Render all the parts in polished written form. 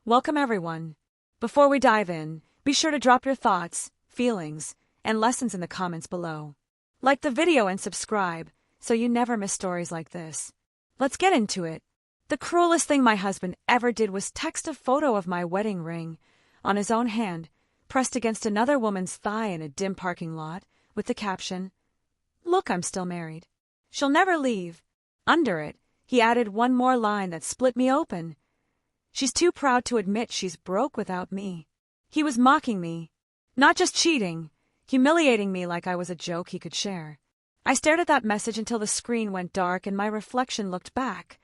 Welcome everyone. Before we dive in, be sure to drop your thoughts, feelings, and lessons in the comments below. Like the video and subscribe, so you never miss stories like this. Let's get into it. The cruelest thing my husband ever did was text a photo of my wedding ring, on his own hand, pressed against another woman's thigh in a dim parking lot, with the caption, "Look, I'm still married. She'll never leave." Under it, he added one more line that split me open. "She's too proud to admit she's broke without me." He was mocking me. Not just cheating, humiliating me like I was a joke he could share. I stared at that message until the screen went dark and my reflection looked back,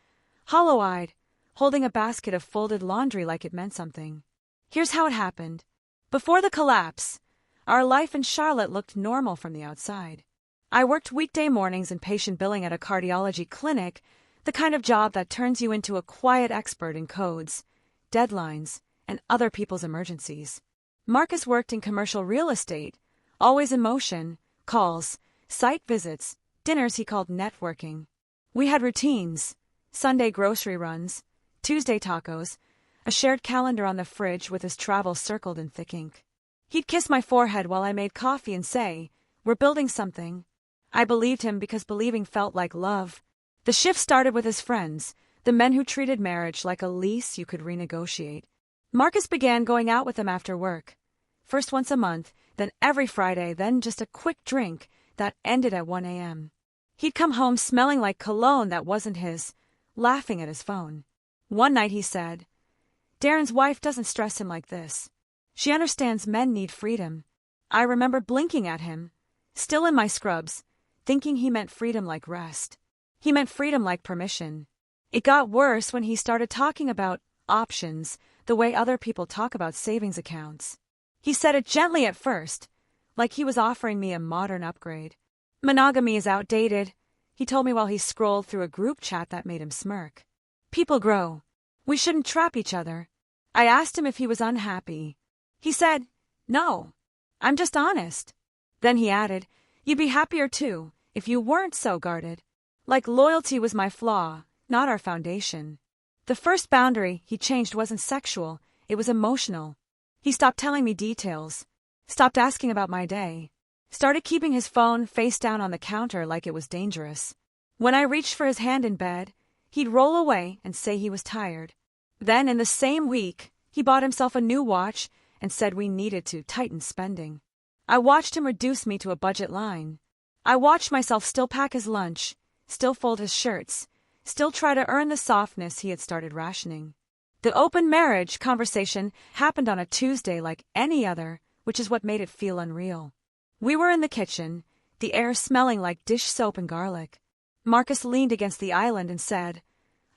hollow-eyed, holding a basket of folded laundry like it meant something. Here's how it happened. Before the collapse, our life in Charlotte looked normal from the outside. I worked weekday mornings in patient billing at a cardiology clinic, the kind of job that turns you into a quiet expert in codes, deadlines, and other people's emergencies. Marcus worked in commercial real estate, always in motion, calls, site visits, dinners he called networking. We had routines, Sunday grocery runs, Tuesday tacos, a shared calendar on the fridge with his travels circled in thick ink. He'd kiss my forehead while I made coffee and say, "We're building something." I believed him because believing felt like love. The shift started with his friends, the men who treated marriage like a lease you could renegotiate. Marcus began going out with them after work. First once a month, then every Friday, then just a quick drink that ended at 1 a.m. He'd come home smelling like cologne that wasn't his, laughing at his phone. One night he said, "Darren's wife doesn't stress him like this. She understands men need freedom." I remember blinking at him, still in my scrubs, thinking he meant freedom like rest. He meant freedom like permission. It got worse when he started talking about options the way other people talk about savings accounts. He said it gently at first, like he was offering me a modern upgrade. "Monogamy is outdated," he told me while he scrolled through a group chat that made him smirk. "People grow. We shouldn't trap each other." I asked him if he was unhappy. He said, "No, I'm just honest." Then he added, "You'd be happier too, if you weren't so guarded." Like loyalty was my flaw, not our foundation. The first boundary he changed wasn't sexual, it was emotional. He stopped telling me details, stopped asking about my day, started keeping his phone face down on the counter like it was dangerous. When I reached for his hand in bed, he'd roll away and say he was tired. Then, in the same week, he bought himself a new watch and said we needed to tighten spending. I watched him reduce me to a budget line. I watched myself still pack his lunch, still fold his shirts, still try to earn the softness he had started rationing. The open marriage conversation happened on a Tuesday like any other, which is what made it feel unreal. We were in the kitchen, the air smelling like dish soap and garlic. Marcus leaned against the island and said,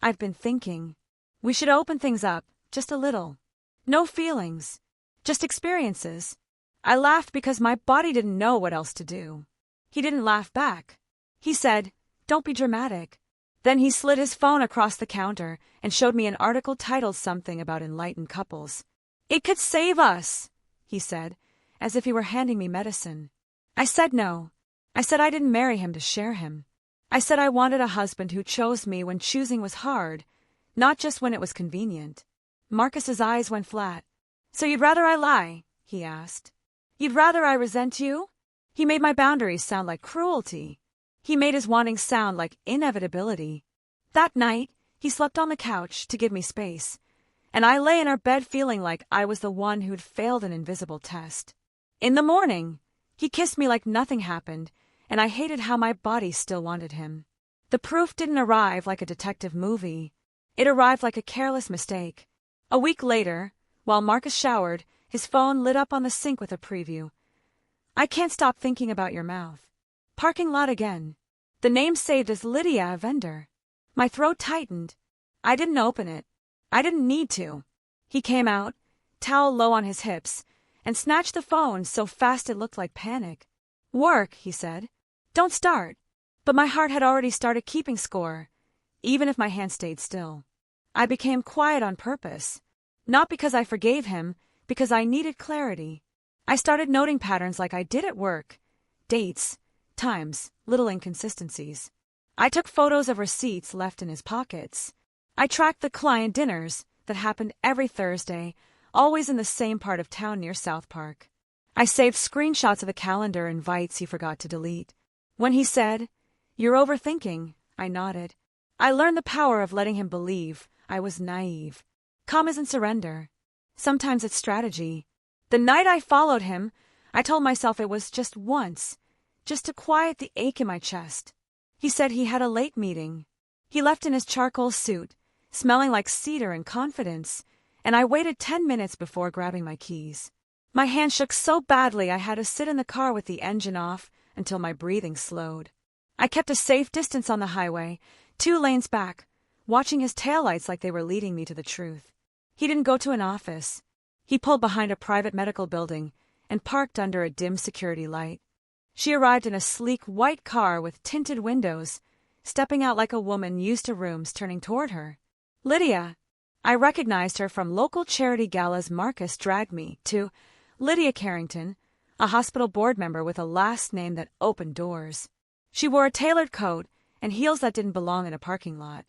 "I've been thinking. We should open things up, just a little. No feelings, just experiences." I laughed because my body didn't know what else to do. He didn't laugh back. He said, "Don't be dramatic." Then he slid his phone across the counter and showed me an article titled something about enlightened couples. "It could save us," he said, as if he were handing me medicine. I said no. I said I didn't marry him to share him. I said I wanted a husband who chose me when choosing was hard, not just when it was convenient. Marcus's eyes went flat. "So you'd rather I lie?" he asked. "You'd rather I resent you?" He made my boundaries sound like cruelty. He made his wanting sound like inevitability. That night, he slept on the couch to give me space, and I lay in our bed feeling like I was the one who'd failed an invisible test. In the morning, he kissed me like nothing happened, and I hated how my body still wanted him. The proof didn't arrive like a detective movie. It arrived like a careless mistake. A week later, while Marcus showered, his phone lit up on the sink with a preview. "I can't stop thinking about your mouth." Parking lot again. The name saved as Lydia, a vendor. My throat tightened. I didn't open it. I didn't need to. He came out, towel low on his hips, and snatched the phone so fast it looked like panic. "Work," he said. "Don't start." But my heart had already started keeping score, even if my hand stayed still. I became quiet on purpose. Not because I forgave him, because I needed clarity. I started noting patterns like I did at work. Dates, times, little inconsistencies. I took photos of receipts left in his pockets. I tracked the client dinners, that happened every Thursday, always in the same part of town near South Park. I saved screenshots of the calendar invites he forgot to delete. When he said, "You're overthinking," I nodded. I learned the power of letting him believe I was naive. Calm isn't surrender. Sometimes it's strategy. The night I followed him, I told myself it was just once, just to quiet the ache in my chest. He said he had a late meeting. He left in his charcoal suit, smelling like cedar and confidence, and I waited 10 minutes before grabbing my keys. My hand shook so badly I had to sit in the car with the engine off until my breathing slowed. I kept a safe distance on the highway, 2 lanes back, watching his taillights like they were leading me to the truth. He didn't go to an office. He pulled behind a private medical building and parked under a dim security light. She arrived in a sleek white car with tinted windows, stepping out like a woman used to rooms turning toward her. Lydia. I recognized her from local charity galas Marcus dragged me to. Lydia Carrington, a hospital board member with a last name that opened doors. She wore a tailored coat and heels that didn't belong in a parking lot.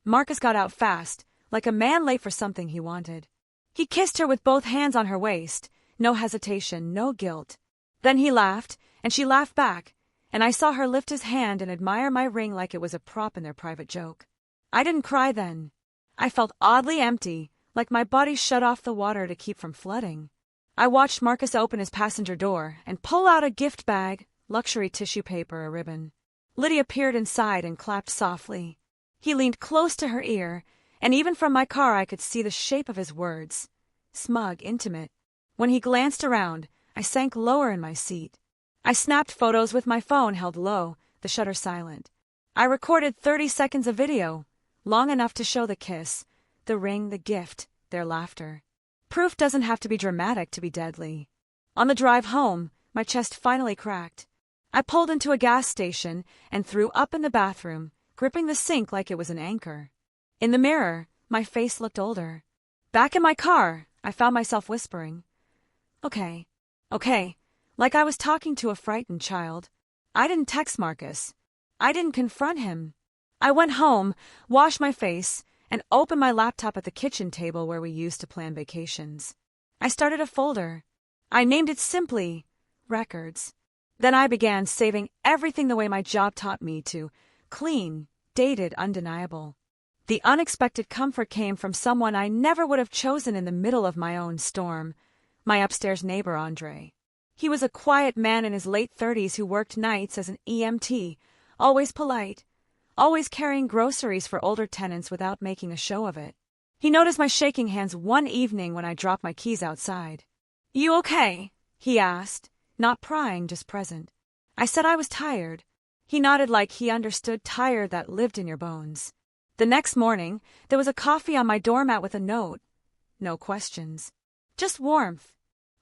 Marcus got out fast, like a man late for something he wanted. He kissed her with both hands on her waist, no hesitation, no guilt. Then he laughed, and she laughed back, and I saw her lift his hand and admire my ring like it was a prop in their private joke. I didn't cry then. I felt oddly empty, like my body shut off the water to keep from flooding. I watched Marcus open his passenger door and pull out a gift bag, luxury tissue paper, a ribbon. Lydia peered inside and clapped softly. He leaned close to her ear, and even from my car I could see the shape of his words. Smug, intimate. When he glanced around, I sank lower in my seat. I snapped photos with my phone held low, the shutter silent. I recorded 30 seconds of video, long enough to show the kiss, the ring, the gift, their laughter. Proof doesn't have to be dramatic to be deadly. On the drive home, my chest finally cracked. I pulled into a gas station and threw up in the bathroom, gripping the sink like it was an anchor. In the mirror, my face looked older. Back in my car, I found myself whispering, Okay, like I was talking to a frightened child. I didn't text Marcus. I didn't confront him. I went home, washed my face, and opened my laptop at the kitchen table where we used to plan vacations. I started a folder. I named it simply Records. Then I began saving everything the way my job taught me to: clean, dated, undeniable. The unexpected comfort came from someone I never would have chosen in the middle of my own storm, my upstairs neighbor, Andre. He was a quiet man in his late 30s who worked nights as an EMT, always polite, always carrying groceries for older tenants without making a show of it. He noticed my shaking hands one evening when I dropped my keys outside. "You okay?" he asked, not prying, just present. I said I was tired. He nodded like he understood tired that lived in your bones. The next morning, there was a coffee on my doormat with a note. No questions. Just warmth.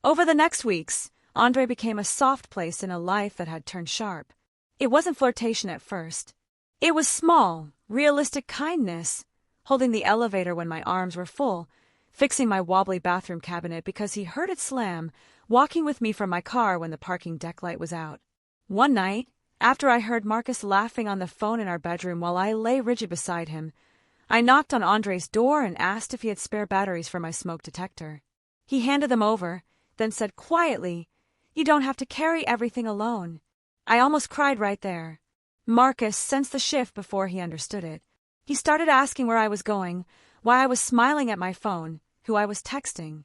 Over the next weeks, Andre became a soft place in a life that had turned sharp. It wasn't flirtation at first. It was small, realistic kindness, holding the elevator when my arms were full, fixing my wobbly bathroom cabinet because he heard it slam, walking with me from my car when the parking deck light was out. One night, after I heard Marcus laughing on the phone in our bedroom while I lay rigid beside him, I knocked on Andre's door and asked if he had spare batteries for my smoke detector. He handed them over, then said quietly, "You don't have to carry everything alone." I almost cried right there. Marcus sensed the shift before he understood it. He started asking where I was going, why I was smiling at my phone, who I was texting.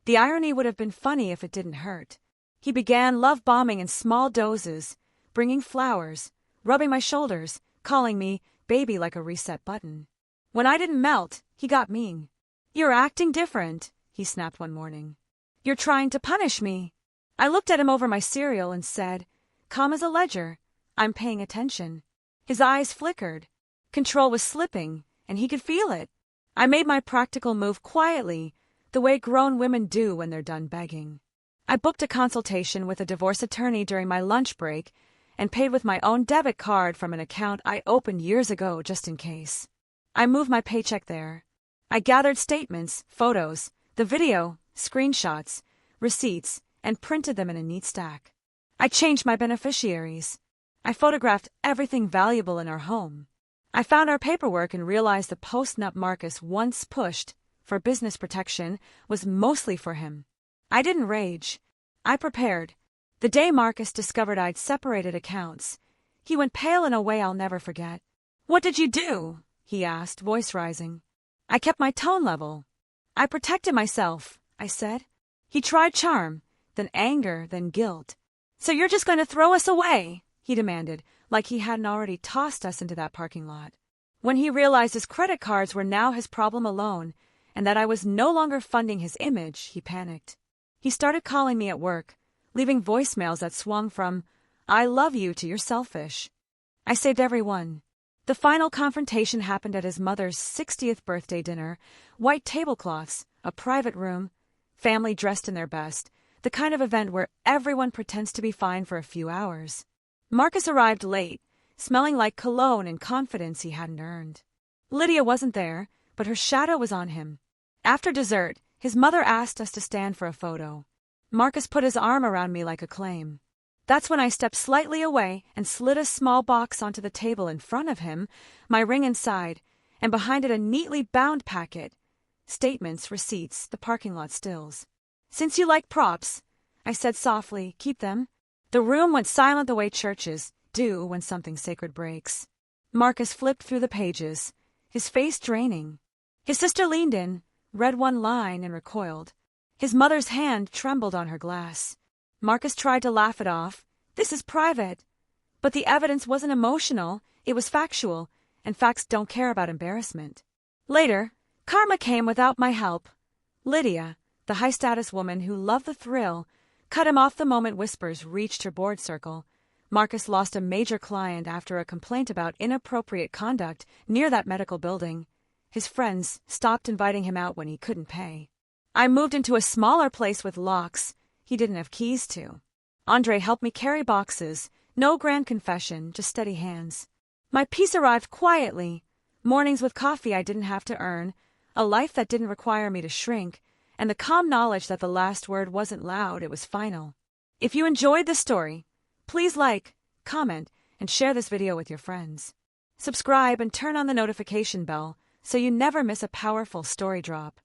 The irony would have been funny if it didn't hurt. He began love-bombing in small doses, bringing flowers, rubbing my shoulders, calling me baby like a reset button. When I didn't melt, he got mean. "You're acting different," he snapped one morning. "You're trying to punish me." I looked at him over my cereal and said, calm as a ledger, "I'm paying attention." His eyes flickered. Control was slipping, and he could feel it. I made my practical move quietly, the way grown women do when they're done begging. I booked a consultation with a divorce attorney during my lunch break and paid with my own debit card from an account I opened years ago just in case. I moved my paycheck there. I gathered statements, photos, the video, screenshots, receipts, and printed them in a neat stack. I changed my beneficiaries. I photographed everything valuable in our home. I found our paperwork and realized the post-nut Marcus once pushed for business protection, was mostly for him. I didn't rage. I prepared. The day Marcus discovered I'd separated accounts, he went pale in a way I'll never forget. "What did you do?" he asked, voice rising. I kept my tone level. "I protected myself," I said. He tried charm, then anger, then guilt. "So you're just going to throw us away?" he demanded, like he hadn't already tossed us into that parking lot. When he realized his credit cards were now his problem alone, and that I was no longer funding his image, he panicked. He started calling me at work, leaving voicemails that swung from, "I love you" to "you're selfish." I saved every one. The final confrontation happened at his mother's 60th birthday dinner, white tablecloths, a private room, family dressed in their best, the kind of event where everyone pretends to be fine for a few hours. Marcus arrived late, smelling like cologne and confidence he hadn't earned. Lydia wasn't there, but her shadow was on him. After dessert, his mother asked us to stand for a photo. Marcus put his arm around me like a claim. That's when I stepped slightly away and slid a small box onto the table in front of him, my ring inside, and behind it a neatly bound packet. Statements, receipts, the parking lot stills. "Since you like props," I said softly, "keep them." The room went silent the way churches do when something sacred breaks. Marcus flipped through the pages, his face draining. His sister leaned in, read one line, and recoiled. His mother's hand trembled on her glass. Marcus tried to laugh it off. "This is private." But the evidence wasn't emotional, it was factual, and facts don't care about embarrassment. Later, karma came without my help. Lydia, the high-status woman who loved the thrill, cut him off the moment whispers reached her board circle. Marcus lost a major client after a complaint about inappropriate conduct near that medical building. His friends stopped inviting him out when he couldn't pay. I moved into a smaller place with locks he didn't have keys to. Andre helped me carry boxes. No grand confession, just steady hands. My peace arrived quietly. Mornings with coffee I didn't have to earn, a life that didn't require me to shrink, and the calm knowledge that the last word wasn't loud, it was final. If you enjoyed this story, please like, comment, and share this video with your friends. Subscribe and turn on the notification bell so you never miss a powerful story drop.